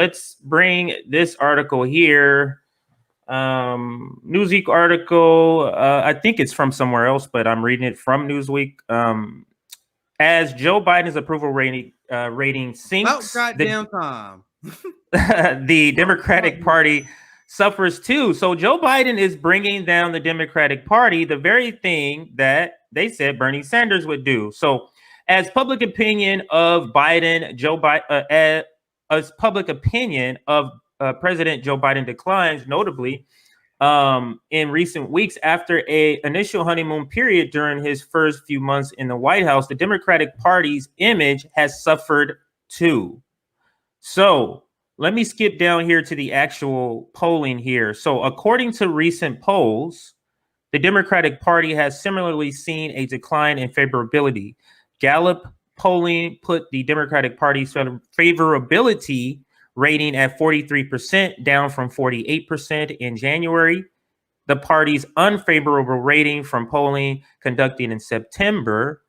let's bring this article here. Newsweek article. I think it's from somewhere else, but I'm reading it from Newsweek. As Joe Biden's approval rating sinks, goddamn time. the Democratic Party suffers too. So Joe Biden is bringing down the Democratic Party, the very thing that they said Bernie Sanders would do. So as public opinion of Biden, as public opinion of President Joe Biden declines, notably in recent weeks after a initial honeymoon period during his first few months in the White House, the Democratic Party's image has suffered too. So let me skip down here to the actual polling here. So according to recent polls, the Democratic Party has similarly seen a decline in favorability. Gallup polling put the Democratic Party's favorability rating at 43%, down from 48% in January. The party's unfavorable rating from polling conducted in September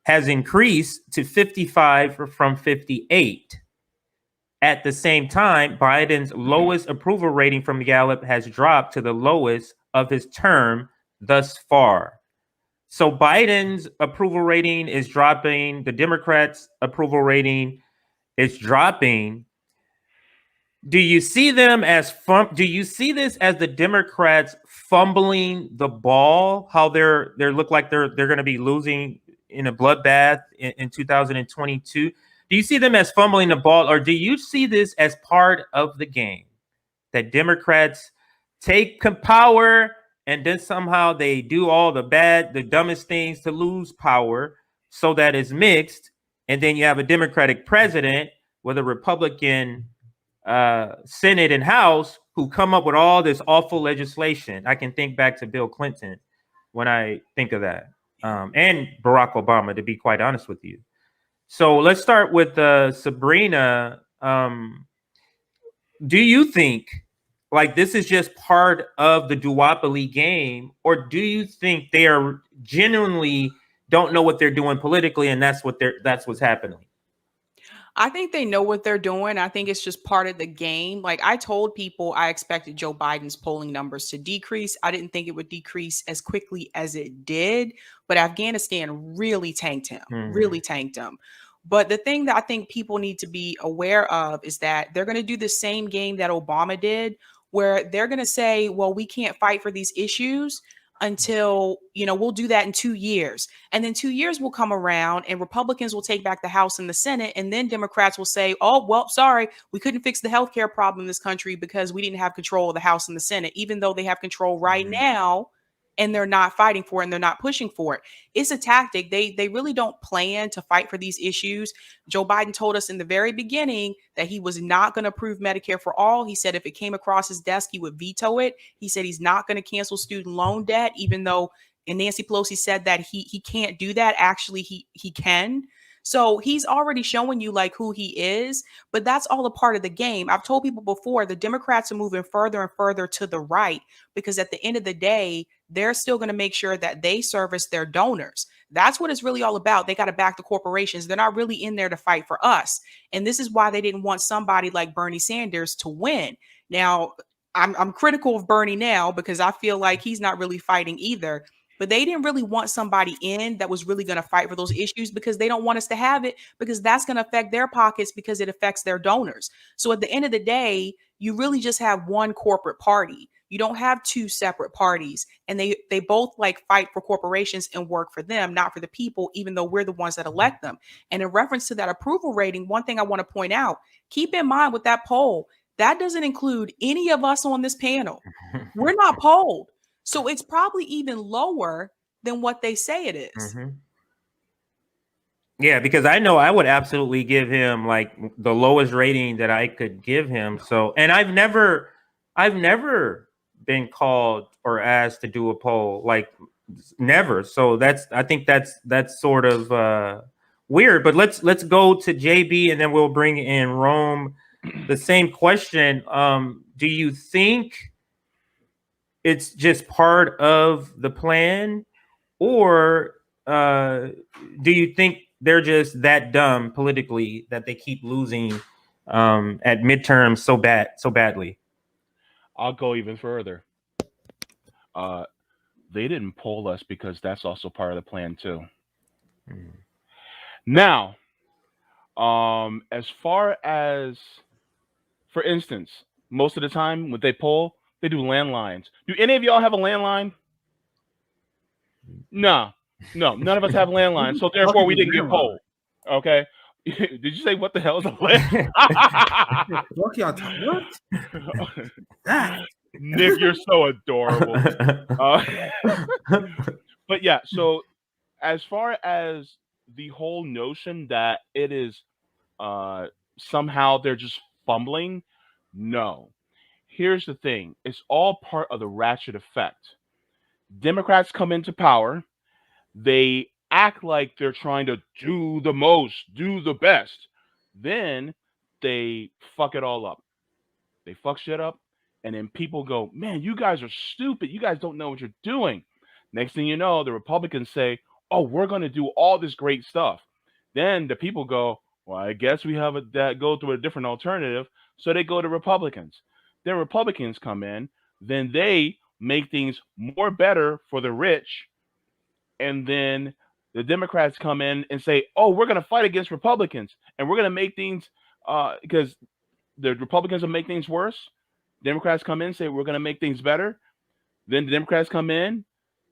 has increased to 55 from 58. At the same time, Biden's lowest approval rating from Gallup has dropped to the lowest of his term thus far. So Biden's approval rating is dropping. The Democrats' approval rating is dropping. Do you see them as do you see this as the Democrats fumbling the ball? How they're look like they're going to be losing in a bloodbath in 2022? Do you see them as fumbling the ball, or do you see this as part of the game? That Democrats take power and then somehow they do all the dumbest things to lose power, so that is mixed, and then you have a Democratic president with a Republican Senate and House who come up with all this awful legislation. I can think back to Bill Clinton when I think of that, and Barack Obama, to be quite honest with you. So let's start with Sabrina. Do you think like this is just part of the duopoly game, or do you think they are genuinely don't know what they're doing politically, and that's what's happening? I think they know what they're doing. I think it's just part of the game. Like I told people I expected Joe Biden's polling numbers to decrease. I didn't think it would decrease as quickly as it did, but Afghanistan really tanked him, really tanked him. But the thing that I think people need to be aware of is that they're going to do the same game that Obama did, where they're going to say, well, we can't fight for these issues until, we'll do that in 2 years. And then 2 years will come around and Republicans will take back the House and the Senate. And then Democrats will say, oh, well, sorry, we couldn't fix the healthcare problem in this country because we didn't have control of the House and the Senate, even though they have control right now. And they're not fighting for it and they're not pushing for it. It's a tactic. They really don't plan to fight for these issues. Joe Biden told us in the very beginning that he was not going to approve Medicare for all. He said if it came across his desk, he would veto it. He said he's not going to cancel student loan debt, even though and Nancy Pelosi said that he can't do that. Actually, he can. So he's already showing you like who he is, but that's all a part of the game. I've told people before, the Democrats are moving further and further to the right because at the end of the day, they're still going to make sure that they service their donors. That's what it's really all about. They got to back the corporations. They're not really in there to fight for us. And this is why they didn't want somebody like Bernie Sanders to win. Now, I'm critical of Bernie now because I feel like he's not really fighting either. But they didn't really want somebody in that was really going to fight for those issues because they don't want us to have it because that's going to affect their pockets because it affects their donors. So at the end of the day, you really just have one corporate party. You don't have two separate parties, and they both like fight for corporations and work for them, not for the people, even though we're the ones that elect them. And in reference to that approval rating, one thing I want to point out, keep in mind with that poll, that doesn't include any of us on this panel. We're not polled. So it's probably even lower than what they say it is. Yeah, because I know I would absolutely give him like the lowest rating that I could give him. So, and I've never been called or asked to do a poll, like never. So I think that's sort of weird. But let's go to JB and then we'll bring in Rome. The same question. Do you think it's just part of the plan, or do you think they're just that dumb politically that they keep losing at midterms so badly? I'll go even further. They didn't poll us because that's also part of the plan too. Mm. Now, as far as, for instance, most of the time when they poll, they do landlines. Do any of y'all have a landline? No, none of us have landlines, so therefore we didn't get polled. Okay. Did you say what the hell is a landline? What? That? Nick, you're so adorable. But yeah, so as far as the whole notion that it is somehow they're just fumbling, no. Here's the thing. It's all part of the ratchet effect. Democrats come into power. They act like they're trying to do the most, do the best. Then they fuck it all up. They fuck shit up. And then people go, man, you guys are stupid. You guys don't know what you're doing. Next thing you know, the Republicans say, oh, we're going to do all this great stuff. Then the people go, well, I guess we have that go through a different alternative. So they go to Republicans. Then Republicans come in. Then they make things more better for the rich. And then the Democrats come in and say, oh, we're going to fight against Republicans. And we're going to make things, because the Republicans will make things worse. Democrats come in and say, we're going to make things better. Then the Democrats come in,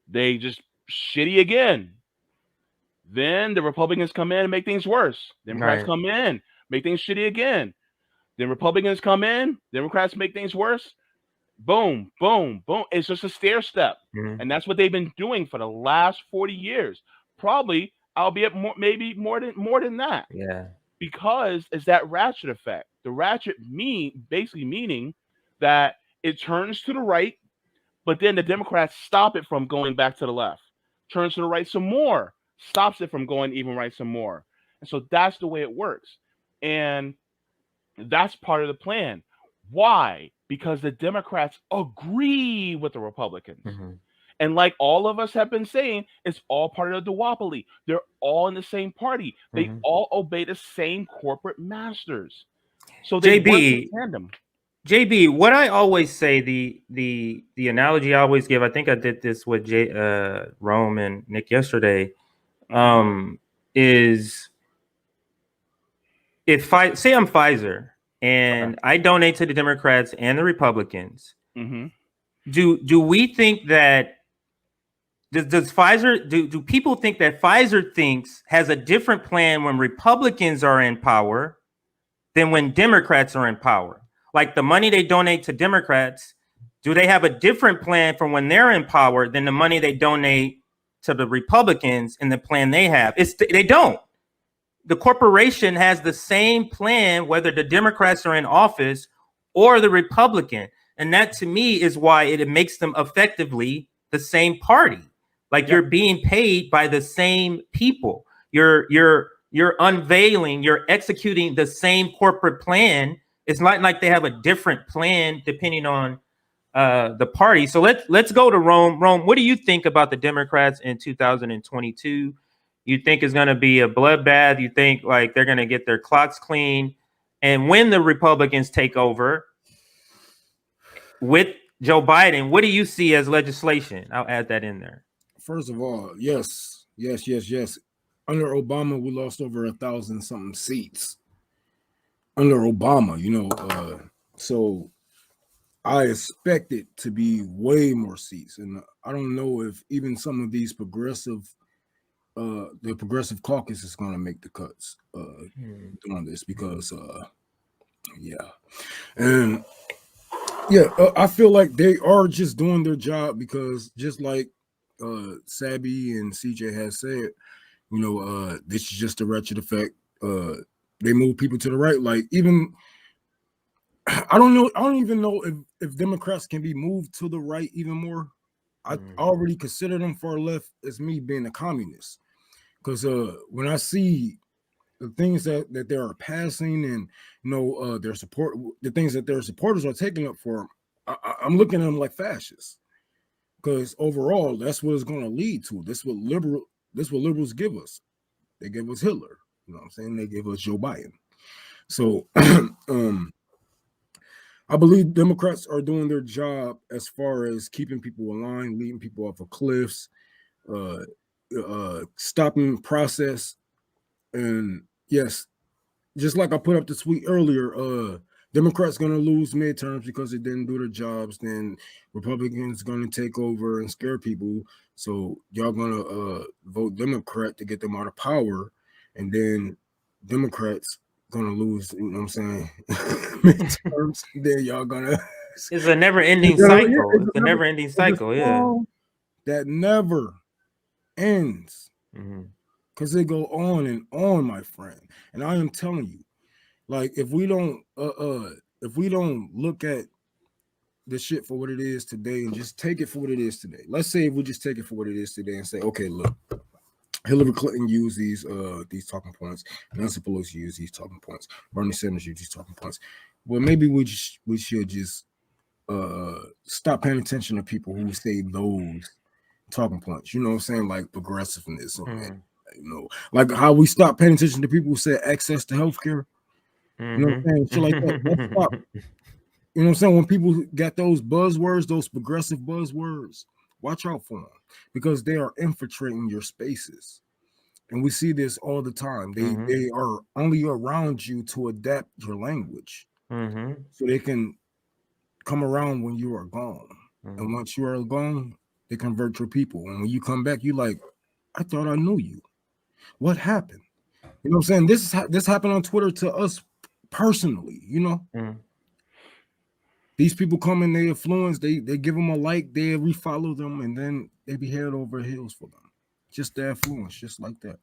they just shitty again. Then the Republicans come in and make things worse. Democrats come in, make things shitty again. Then Republicans come in, Democrats make things worse. Boom, boom, boom. It's just a stair step. Mm-hmm. And that's what they've been doing for the last 40 years. Probably, albeit maybe more than that. Yeah. Because it's that ratchet effect. The ratchet basically meaning that it turns to the right, but then the Democrats stop it from going back to the left. Turns to the right some more, stops it from going even right some more. And so that's the way it works. And that's part of the plan. Why? Because the Democrats agree with the Republicans. Mm-hmm. And like all of us have been saying, it's all part of the duopoly. They're all in the same party. They all obey the same corporate masters. So they work in tandem. JB, what I always say, the analogy I always give, I think I did this with Rome and Nick yesterday, is say I'm Pfizer and I donate to the Democrats and the Republicans. Mm-hmm. Do we think that does Pfizer do people think that Pfizer has a different plan when Republicans are in power than when Democrats are in power? Like the money they donate to Democrats, do they have a different plan from when they're in power than the money they donate to the Republicans in the plan they have? They don't. The corporation has the same plan whether the Democrats are in office or the Republican. And that to me is why it makes them effectively the same party. Like you're being paid by the same people. You're unveiling, you're executing the same corporate plan. It's not like they have a different plan depending on the party. So let's go to Rome. Rome, what do you think about the Democrats in 2022? You think it's going to be a bloodbath? You think like they're going to get their clocks clean? And when the Republicans take over with Joe Biden, what do you see as legislation? I'll add that in there. First of all, yes. Under Obama, we lost over 1,000-something seats. Under Obama, so I expect it to be way more seats. And I don't know if even some of these the progressive caucus is going to make the cuts doing this because, I feel like they are just doing their job because just like Sabby and CJ has said, this is just a ratchet effect. They move people to the right. Like even, I don't even know if Democrats can be moved to the right even more. I already consider them far left as me being a communist. Because when I see the things that they are passing and their support, the things that their supporters are taking up for them, I'm looking at them like fascists. Because overall, that's what it's going to lead to. This what liberals give us. They give us Hitler. You know what I'm saying? They give us Joe Biden. So I believe Democrats are doing their job as far as keeping people aligned, leading people off of cliffs, stopping process. And yes, just like I put up the tweet earlier, Democrats gonna lose midterms because they didn't do their jobs. Then Republicans gonna take over and scare people. So y'all gonna vote Democrat to get them out of power, and then Democrats gonna lose. You know what I'm saying? Midterms. Then y'all gonna. It's a never-ending Yeah, cycle. it's It's a never-ending cycle. Yeah. cycle that never ends. Mhm. Because it go on and on, my friend. And I am telling you, like, if we don't look at the shit for what it is today and just take it for what it is today. Let's say if we just take it for what it is today and say, okay, look, Hillary Clinton used these talking points, Nancy Pelosi used these talking points, Bernie Sanders used these talking points. Well, maybe we should just stop paying attention to people who say those talking points. You know what I'm saying? Like progressiveness, and, you know, like how we stop paying attention to people who say access to healthcare. You know what I'm saying? Shit like that. Let's stop. You know what I'm saying? When people got those buzzwords, those progressive buzzwords, watch out for them because they are infiltrating your spaces. And we see this all the time. They are only around you to adapt your language. So they can come around when you are gone. And once you are gone, they convert your people. And when you come back, you like, I thought I knew you. What happened? You know what I'm saying? This happened on Twitter to us personally, you know? These people come in, they influence, they give them a like, they refollow them, and then they be head over heels for them. Just their influence, just like that.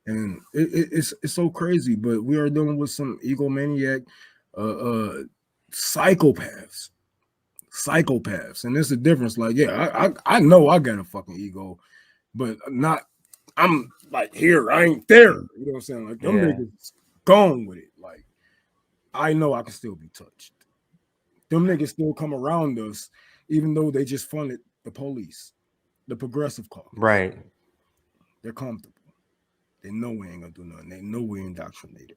And it's so crazy, but we are dealing with some egomaniac psychopaths. And there's a difference. Like, yeah, I know I got a fucking ego, but I'm like here, I ain't there. You know what I'm saying? Like them niggas gone with it. Like, I know I can still be touched. Them niggas still come around us, even though they just funded the police, the progressive cause. Right. They're comfortable. They know we ain't gonna do nothing. They know we indoctrinated.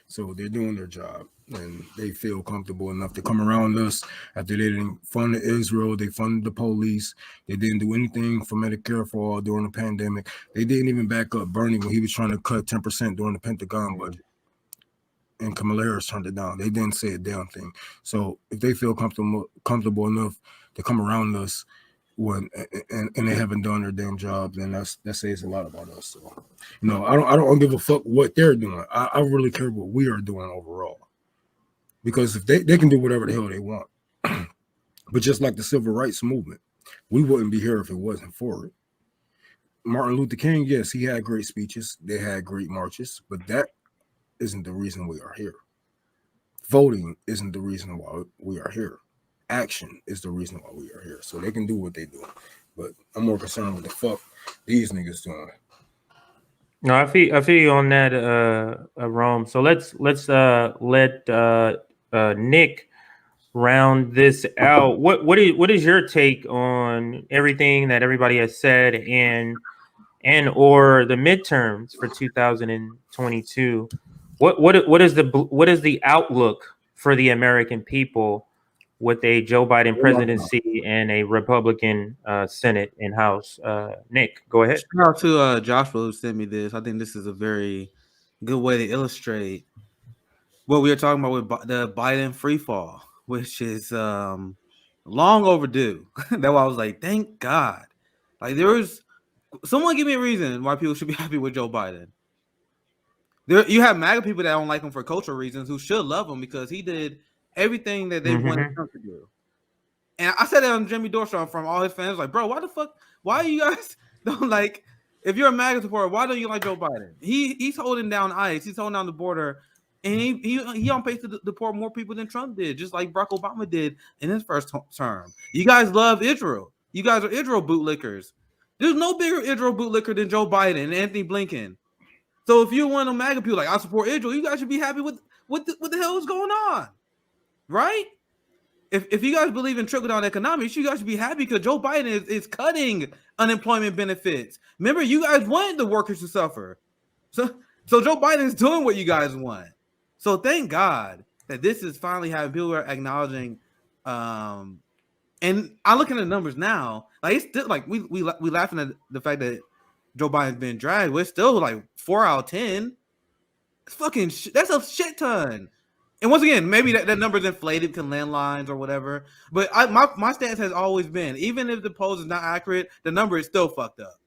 So they're doing their job and they feel comfortable enough to come around us after they didn't fund Israel, they funded the police, they didn't do anything for Medicare for all during the pandemic. They didn't even back up Bernie when he was trying to cut 10% during the Pentagon budget. And Kamala Harris turned it down. They didn't say a damn thing. So if they feel comfortable enough to come around us when and they haven't done their damn job, then that says a lot about us. So, you know, I don't give a fuck what they're doing. I really care what we are doing overall. Because if they can do whatever the hell they want. But just like the civil rights movement, we wouldn't be here if it wasn't for it. Martin Luther King, yes, he had great speeches. They had great marches, but that isn't the reason we are here. Voting isn't the reason why we are here. Action is the reason why we are here. So they can do what they do. But I'm more concerned with the fuck these niggas doing. No, I feel you on that, Rome. So let's let Nick round this out. What is your take on everything that everybody has said and or the midterms for 2022? What is the outlook for the American people with a Joe Biden presidency and a Republican Senate and House? Nick, go ahead. Shout out to Joshua who sent me this. I think this is a very good way to illustrate what we are talking about with the Biden free fall, which is long overdue. That's why I was like, thank God. Like someone give me a reason why people should be happy with Joe Biden. You have MAGA people that don't like him for cultural reasons who should love him because he did everything that they wanted Trump to do. And I said that on Jimmy Dorshaw from all his fans, like, bro, why you guys don't like, if you're a MAGA supporter, why don't you like Joe Biden? He's holding down ICE, he's holding down the border, and he on pace to deport more people than Trump did, just like Barack Obama did in his first term. You guys love Israel. You guys are Israel bootlickers. There's no bigger Israel bootlicker than Joe Biden and Anthony Blinken. So if you're one of the MAGA people like, I support Israel, you guys should be happy with what the hell is going on, right? If you guys believe in trickle-down economics, you guys should be happy because Joe Biden is cutting unemployment benefits. Remember, you guys wanted the workers to suffer. So Joe Biden is doing what you guys want. So thank God that this is finally having people are acknowledging. And I'm looking at the numbers now. Like it's still like we laughing at the fact that Joe Biden's been dragged. We're still like 4 out of 10. It's fucking that's a shit ton. And once again, maybe that number's inflated to landlines or whatever. But my stance has always been, even if the polls is not accurate, the number is still fucked up.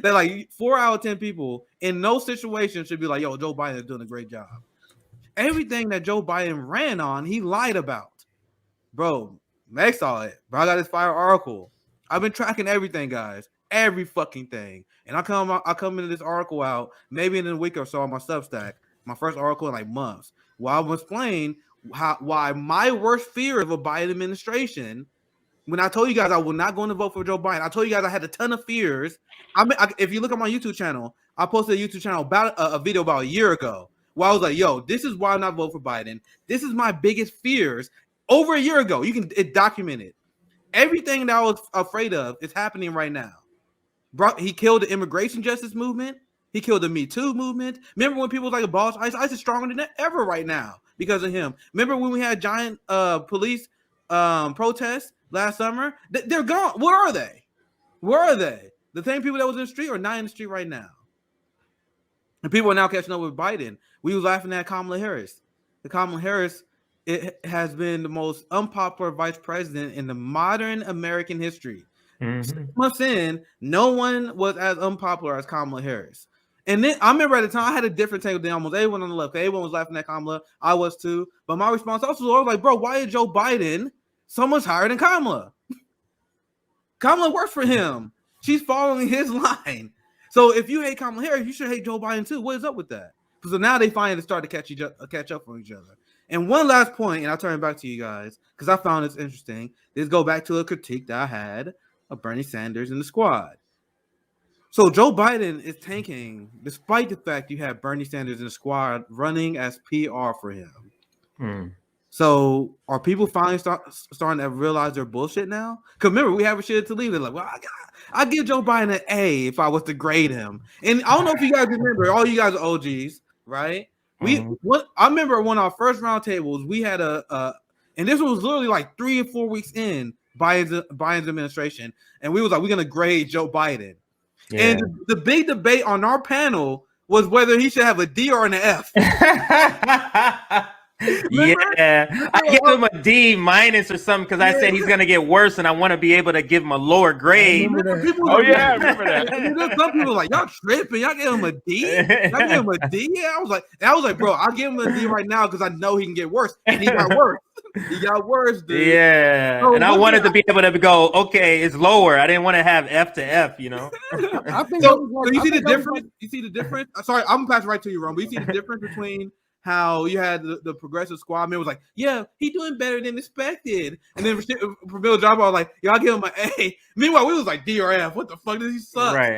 That like 4 out of 10 people in no situation should be like, yo, Joe Biden is doing a great job. Everything that Joe Biden ran on, he lied about. Bro, Meg saw it. Bro, I got this fire article. I've been tracking everything, guys. Every fucking thing. And I come into this article out maybe in a week or so on my Substack. My first article in like months. While I was explaining why my worst fear of a Biden administration, when I told you guys I was not going to vote for Joe Biden, I told you guys I had a ton of fears. If you look at my YouTube channel, I posted a YouTube channel about a video about a year ago where I was like, yo, this is why I'm not voting for Biden. This is my biggest fears. Over a year ago, it documented. Everything that I was afraid of is happening right now. Bro, he killed the immigration justice movement. He killed the Me Too movement. Remember when people was like abolish ICE? ICE is stronger than ever right now because of him. Remember when we had giant police protests last summer? They're gone. Where are they? Where are they? The same people that was in the street are not in the street right now. And people are now catching up with Biden. We was laughing at Kamala Harris. The Kamala Harris, it has been the most unpopular vice president in the modern American history. 6 months in, no one was as unpopular as Kamala Harris. And then I remember at the time I had a different take than almost everyone on the left. Everyone was laughing at Kamala. I was too. But my response also was like, bro, why is Joe Biden so much higher than Kamala? Kamala works for him. She's following his line. So if you hate Kamala Harris, you should hate Joe Biden too. What is up with that? So now they finally start to catch up for each other. And one last point, and I'll turn it back to you guys because I found this interesting. This go back to a critique that I had of Bernie Sanders and the squad. So Joe Biden is tanking, despite the fact you have Bernie Sanders and the squad running as PR for him. So are people finally starting to realize their bullshit now? Because remember, we have a shit to leave. They're like, well, I give Joe Biden an A if I was to grade him. And I don't know if you guys remember, all you guys are OGs, right? I remember one of our first roundtables, we had and this was literally like 3 or 4 weeks in Biden's administration, and we was like, we're gonna grade Joe Biden. Yeah. And the big debate on our panel was whether he should have a D or an F. Yeah, I give him a D minus or something because I said he's gonna get worse, and I want to be able to give him a lower grade. I remember that. Some people like, y'all tripping, y'all give him a D? Y'all give him a D? Yeah, I was like, bro, I'll give him a D right now because I know he can get worse, and he got worse. He got worse, dude. Yeah, so, and I wanted to be able to go, okay, it's lower. I didn't want to have F to F, you know. I think so. You see the difference? You see the difference? Sorry, I'm gonna pass it right to you, Ron. But you see the difference between how you had the progressive squad man was like, yeah, he doing better than expected. And then for Bill Job, I was like, y'all give him an A. Meanwhile, we was like D or F. What the fuck does he suck? Right.